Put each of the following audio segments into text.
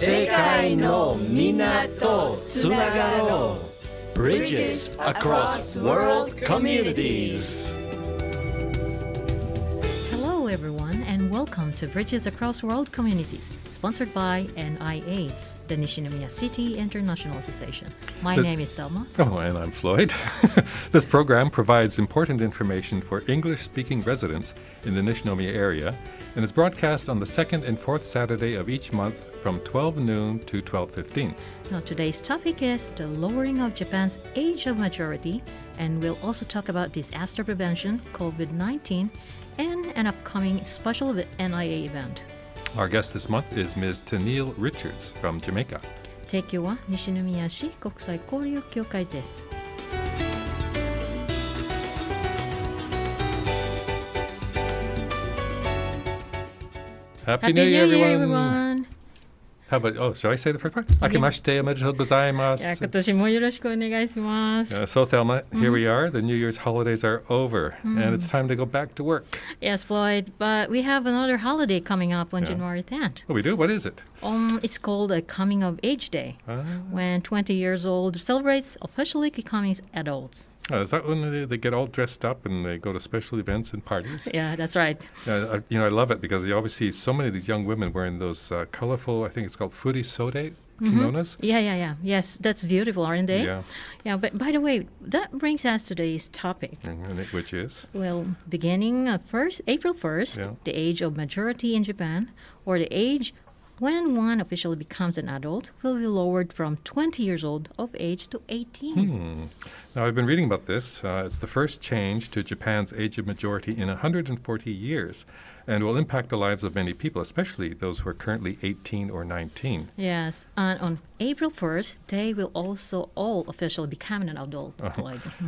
世界のみんなとつながろう Bridges across world communities. Hello everyone and welcome to Bridges Across World Communities, sponsored by NIA, the Nishinomiya City International Association. My name is Thelma. Oh, and I'm Floyd. This program provides important information for English-speaking residents in the Nishinomiya area, and it's broadcast on the second and fourth Saturday of each month from 12 noon to 12:15. Now, today's topic is the lowering of Japan's age of majority, and we'll also talk about disaster prevention, COVID-19, and an upcoming special NIA event. Our guest this month is Ms. Tennille Richards from Jamaica. 提供は西宮市国際交流協会です。Happy New Year, everyone! How about, shall I say the first part? 明けましておめでとうございます。今年もよろしくお願いします。So, Thelma, here we are. The New Year's holidays are over, and it's time to go back to work. Yes, Floyd, but we have another holiday coming up on January 10th. Oh, we do? What is it? It's called a Coming of Age Day, when 20 years old celebrates officially becoming adults. Is that when they get all dressed up and they go to special events and parties? Yeah, that's right. I love it because you always see so many of these young women wearing those colorful, I think it's called furisode kimonos. Yeah. Yes, that's beautiful, aren't they? Yeah. Yeah, but by the way, that brings us to today's topic. Which is? Well, beginning April 1st, the age of majority in Japan, or the age when one officially becomes an adult, will be lowered from 20 years old of age to 18. Now, I've been reading about this. It's the first change to Japan's age of majority in 140 years and will impact the lives of many people, especially those who are currently 18 or 19. Yes, and on April 1st, they will also all officially become an adult.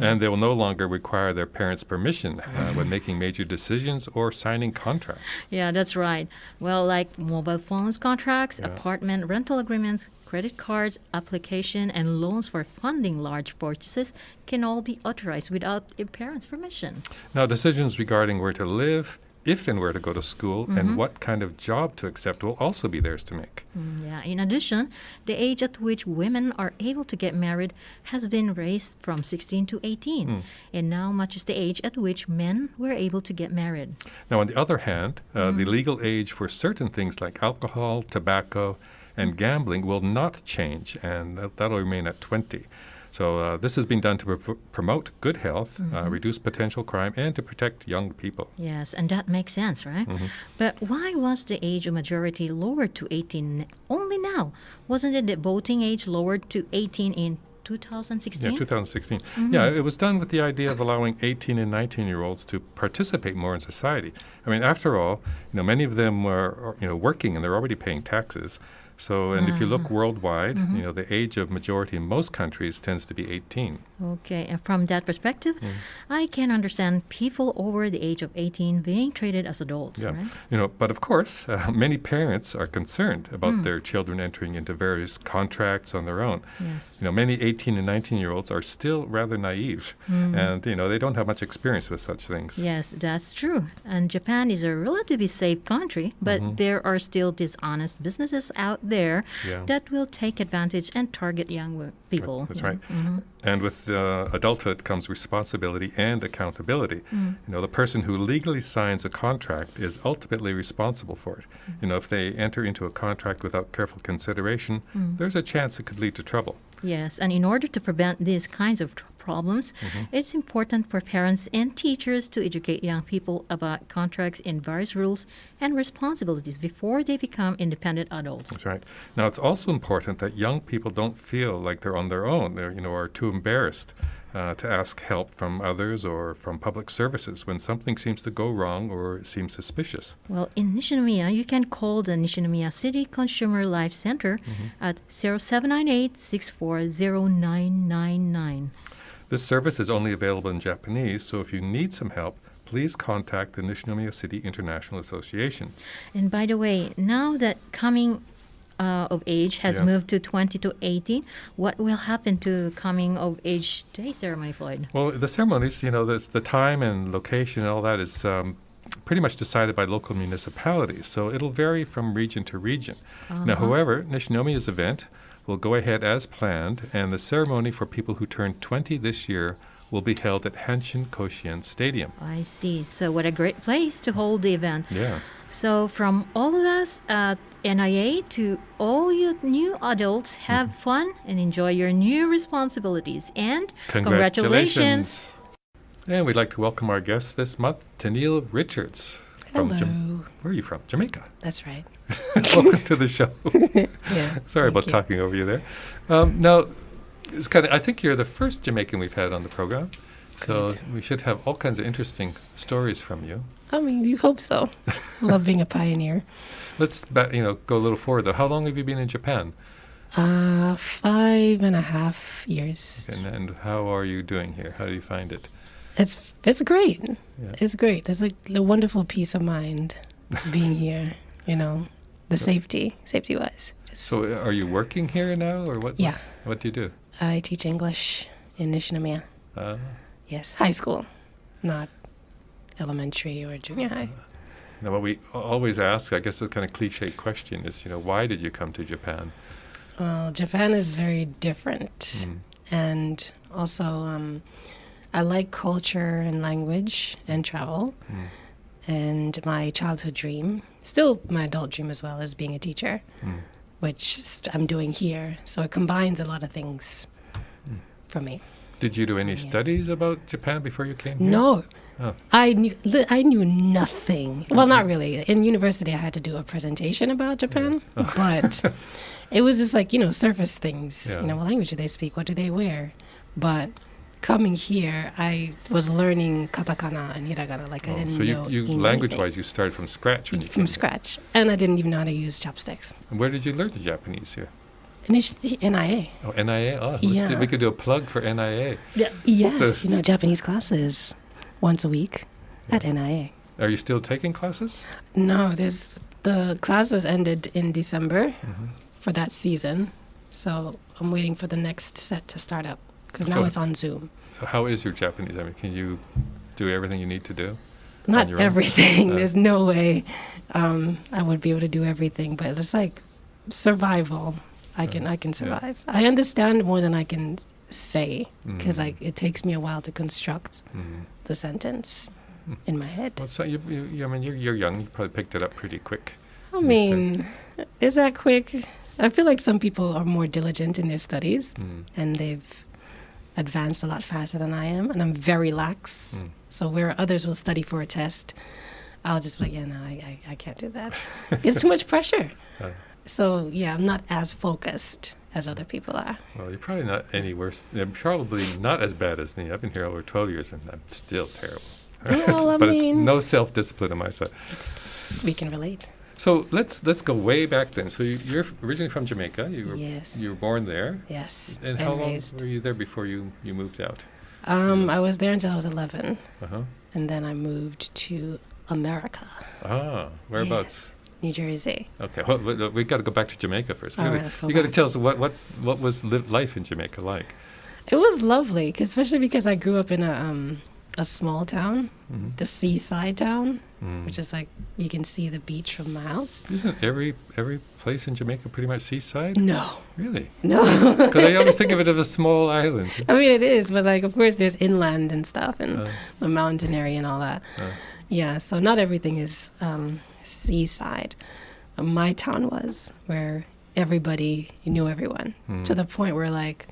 And they will no longer require their parents' permission when making major decisions or signing contracts. Yeah, that's right. Well, like mobile phones contracts, apartment rental agreements, credit cards, application, and loans for funding large purchases can all be authorized without a parent's permission. Now, decisions regarding where to live, if and where to go to school, and what kind of job to accept will also be theirs to make. In addition, the age at which women are able to get married has been raised from 16 to 18, and now matches the age at which men were able to get married. Now, on the other hand, the legal age for certain things like alcohol, tobacco, and gambling will not change, and that'll remain at 20. So this has been done to promote good health, reduce potential crime, and to protect young people. Yes, and that makes sense, right? But why was the age of majority lowered to 18 only now? Wasn't it the voting age lowered to 18 in 2016? Yeah, 2016. Yeah, it was done with the idea of allowing 18 and 19-year-olds to participate more in society. I mean, after all, many of them are working and they're already paying taxes. So, and if you look worldwide, the age of majority in most countries tends to be 18. Okay, and from that perspective, I can understand people over the age of 18 being treated as adults, right? But of course, many parents are concerned about their children entering into various contracts on their own. Yes. Many 18 and 19-year-olds are still rather naive, and, they don't have much experience with such things. Yes, that's true. And Japan is a relatively safe country, but there are still dishonest businesses out there that will take advantage and target young people. That's right. And with adulthood comes responsibility and accountability. The person who legally signs a contract is ultimately responsible for it. If they enter into a contract without careful consideration, there's a chance it could lead to trouble. Yes, and in order to prevent these kinds of problems, it's important for parents and teachers to educate young people about contracts and various rules and responsibilities before they become independent adults. That's right. Now, it's also important that young people don't feel like they're on their own, or too embarrassed to ask help from others or from public services when something seems to go wrong or seems suspicious. Well, in Nishinomiya, you can call the Nishinomiya City Consumer Life Center at 0798-640-999. This service is only available in Japanese, so if you need some help, please contact the Nishinomiya City International Association. And by the way, now that coming of age has moved to 20 to 18, what will happen to coming of age day ceremony, Floyd? Well, the ceremonies, the time and location and all that is pretty much decided by local municipalities, so it'll vary from region to region. Now, however, Nishinomiya's event will go ahead as planned, and the ceremony for people who turn 20 this year will be held at Hanshin Koshien Stadium. I see. So what a great place to hold the event. Yeah. So from all of us at NIA to all you new adults, have fun and enjoy your new responsibilities. And congratulations. And we'd like to welcome our guest this month, Tennille Richards. Hello. Where are you from? Jamaica. That's right. Welcome to the show. Yeah. Sorry about you. talking over you there. Now, it's I think you're the first Jamaican we've had on the program, so Good. we should have all kinds of interesting stories from you. I mean, you hope so. Love being a pioneer. Let's go a little forward though. How long have you been in Japan? 5.5 years. And how are you doing here? How do you find it? It's great. Yeah. It's great. There's like a wonderful peace of mind being here. The safety-wise. So are you working here now, or what? Yeah. What do you do? I teach English in Nishinomiya. Yes, high school, not elementary or junior high. Now, what we always ask, I guess, a kind of cliche question is, why did you come to Japan? Well, Japan is very different, and also I like culture and language and travel. And my childhood dream, still my adult dream as well, is being a teacher, which I'm doing here. So it combines a lot of things for me. Did you do any studies about Japan before you came here? No. Oh. I knew nothing. Well, not really. In university, I had to do a presentation about Japan, but it was just like, surface things. Yeah. What language do they speak? What do they wear? But coming here, I was learning katakana and hiragana. I didn't know. So you language-wise, you started from scratch when you came from scratch. And I didn't even know how to use chopsticks. And where did you learn the Japanese here? Initially, NIA. Oh, NIA? Oh, Yeah. we could do a plug for NIA. Yes, So- Japanese classes once a week at NIA. Are you still taking classes? No, the classes ended in December for that season. So I'm waiting for the next set to start up because now So- it's on Zoom. So how is your Japanese? I mean, can you do everything you need to do? Not your own? everything. There's no way I would be able to do everything, but it's like survival. I can survive. I understand more than I can say because it takes me a while to construct the sentence in my head. Well, so you're young. You probably picked it up pretty quick. I mean, is that quick? I feel like some people are more diligent in their studies and they've advanced a lot faster than I am, and I'm very lax. So where others will study for a test, I'll just be like, I can't do that. It's too much pressure. So yeah, I'm not as focused as other people are. Well, you're probably not any worse. You're probably not as bad as me. I've been here over 12 years, and I'm still terrible. Well, but I it's mean, no self-discipline on my side. we can relate. So let's go way back then. So you're originally from Jamaica. Yes. You were born there. Yes. And how long were you there before you moved out? I was there until I was 11, Uh-huh. and then I moved to America, Whereabouts? New Jersey. Okay, well, we got to go back to Jamaica first. All right, let's go You got to back. tell us what was life in Jamaica like? It was lovely, especially because I grew up in a small town, the seaside town, which is like you can see the beach from my house. Isn't every place in Jamaica pretty much seaside? No, Really? no. Because I always think of it as a small island. I mean, it is, but like, of course, there's inland and stuff, and the mountain area and all that. Yeah, so not everything is seaside. My town was where everybody knew everyone to the point where like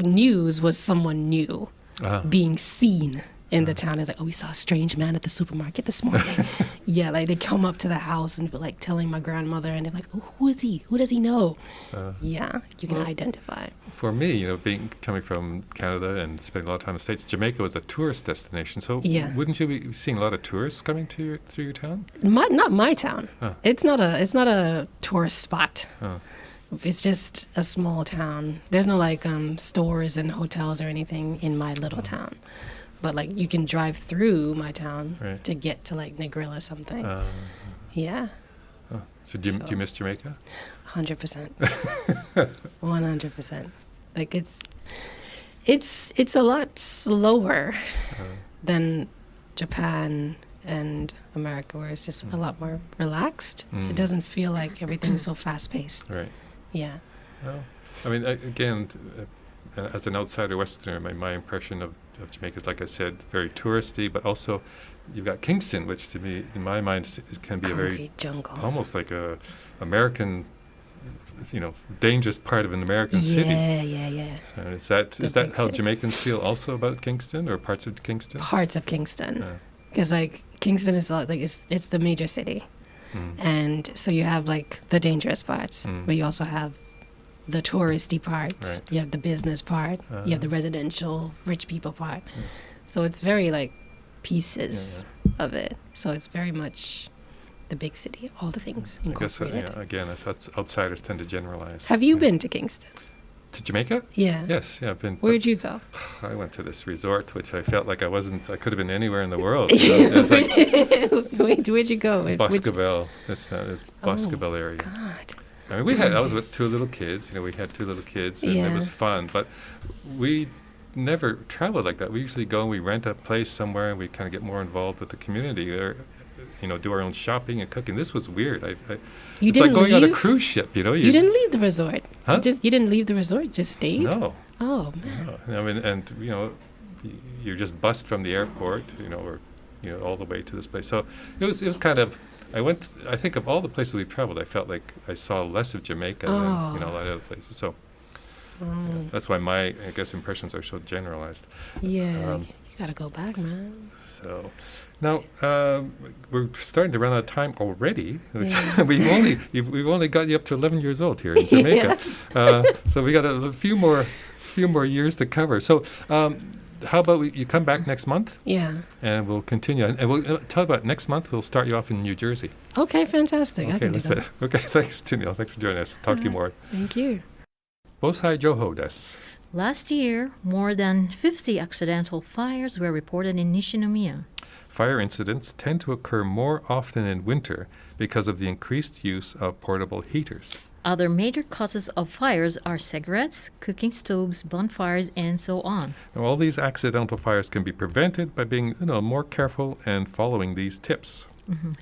news was someone new being seen in the town. It's like, oh, we saw a strange man at the supermarket this morning. Yeah, like they come up to the house and be like telling my grandmother, and they're like, oh, who is he? Who does he know? Yeah, you can identify. For me, coming from Canada and spending a lot of time in the States, Jamaica was a tourist destination. So wouldn't you be seeing a lot of tourists coming through your town? Not my town. It's not a tourist spot. It's just a small town. There's no like stores and hotels or anything in my little town. But like you can drive through my town to get to like Negril or something. Yeah. So do you miss Jamaica? 100%. 100%. Like it's a lot slower than Japan and America, where it's just a lot more relaxed. It doesn't feel like everything's so fast-paced. Right. Yeah. Well, I mean, again, as an outsider Westerner, my impression of Jamaica is, like I said, very touristy, but also you've got Kingston, which to me, in my mind, can be a very Concrete jungle. almost like a American, dangerous part of an American city. Yeah. So is that big how city. Jamaicans feel also about Kingston or parts of Kingston? Parts of Kingston. Yeah. Because like Kingston is it's the major city. And so you have like the dangerous parts, but you also have the touristy parts. Right. You have the business part. You have the residential rich people part. So it's very like pieces of it. So it's very much the big city, all the things I guess, incorporated. again, as outsiders tend to generalize. Have you been to Kingston? To Jamaica? Yeah. Yes, I've been. Where'd you go? I went to this resort, which I felt like I could have been anywhere in the world. It was like Where'd you go? Boscobel. It's Boscobel area. God. I mean, I was with two little kids. We had two little kids, and it was fun. But we never traveled like that. We usually go and we rent a place somewhere, and we kind of get more involved with the community, or do our own shopping and cooking. This was weird. It's like going on a cruise ship. You didn't leave the resort. Huh? You didn't leave the resort. You just stayed. No. Oh man. No. I mean, and you're just bussed from the airport, or all the way to this place. So it was kind of. I think of all the places we traveled, I felt like I saw less of Jamaica than a lot of other places. So that's why my, I guess, impressions are so generalized. Yeah, you gotta go back, man. So now we're starting to run out of time already. Yeah. we've only got you up to 11 years old here in Jamaica. So we got a few more years to cover. So how about you come back next month? Yeah. And we'll continue. And we'll talk about next month. We'll start you off in New Jersey. Okay, fantastic. I can do that. Okay, thanks, Tennille. Thanks for joining us. Talk to you more. Thank you. Bosai Joho desu. Last year, more than 50 accidental fires were reported in Nishinomiya. Fire incidents tend to occur more often in winter because of the increased use of portable heaters. Other major causes of fires are cigarettes, cooking stoves, bonfires, and so on. Now, all these accidental fires can be prevented by being more careful and following these tips.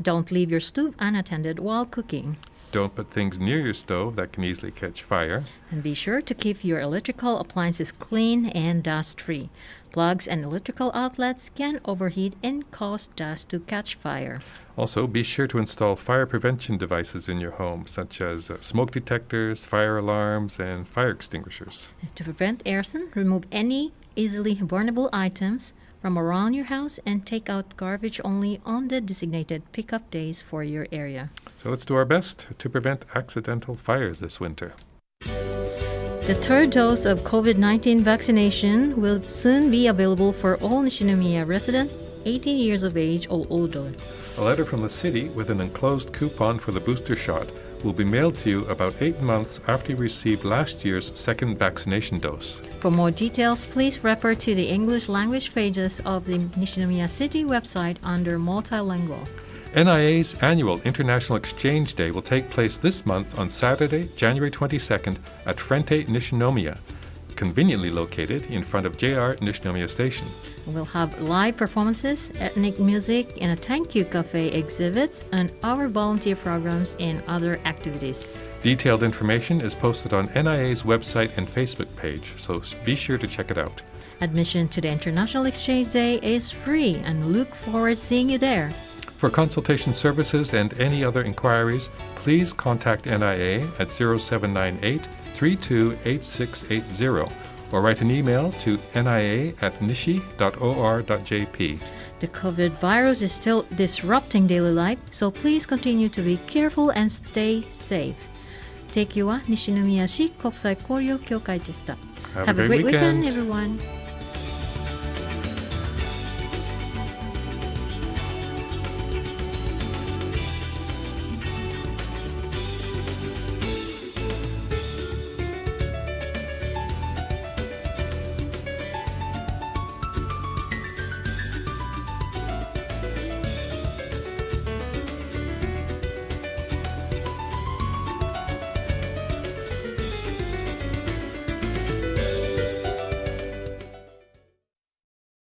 Don't leave your stove unattended while cooking. Don't put things near your stove that can easily catch fire. And be sure to keep your electrical appliances clean and dust-free. Plugs and electrical outlets can overheat and cause dust to catch fire. Also, be sure to install fire prevention devices in your home, such as smoke detectors, fire alarms, and fire extinguishers. To prevent arson, remove any easily burnable items from around your house and take out garbage only on the designated pickup days for your area. So let's do our best to prevent accidental fires this winter. The third dose of COVID-19 vaccination will soon be available for all Nishinomiya residents 18 years of age or older. A letter from the city with an enclosed coupon for the booster shot will be mailed to you about 8 months after you received last year's second vaccination dose. For more details, please refer to the English language pages of the Nishinomiya City website under Multilingual. NIA's annual International Exchange Day will take place this month on Saturday, January 22nd at Frente Nishinomiya, conveniently located in front of JR Nishinomiya Station. We'll have live performances, ethnic music, and a thank you cafe exhibits, and our volunteer programs and other activities. Detailed information is posted on NIA's website and Facebook page, so be sure to check it out. Admission to the International Exchange Day is free, and we look forward to seeing you there. For consultation services and any other inquiries, please contact NIA at 0798 328680 or write an email to nia@nishi.or.jp. The COVID virus is still disrupting daily life, so please continue to be careful and stay safe. 提供は西宮市国際交流協会でした。Have a great weekend, everyone.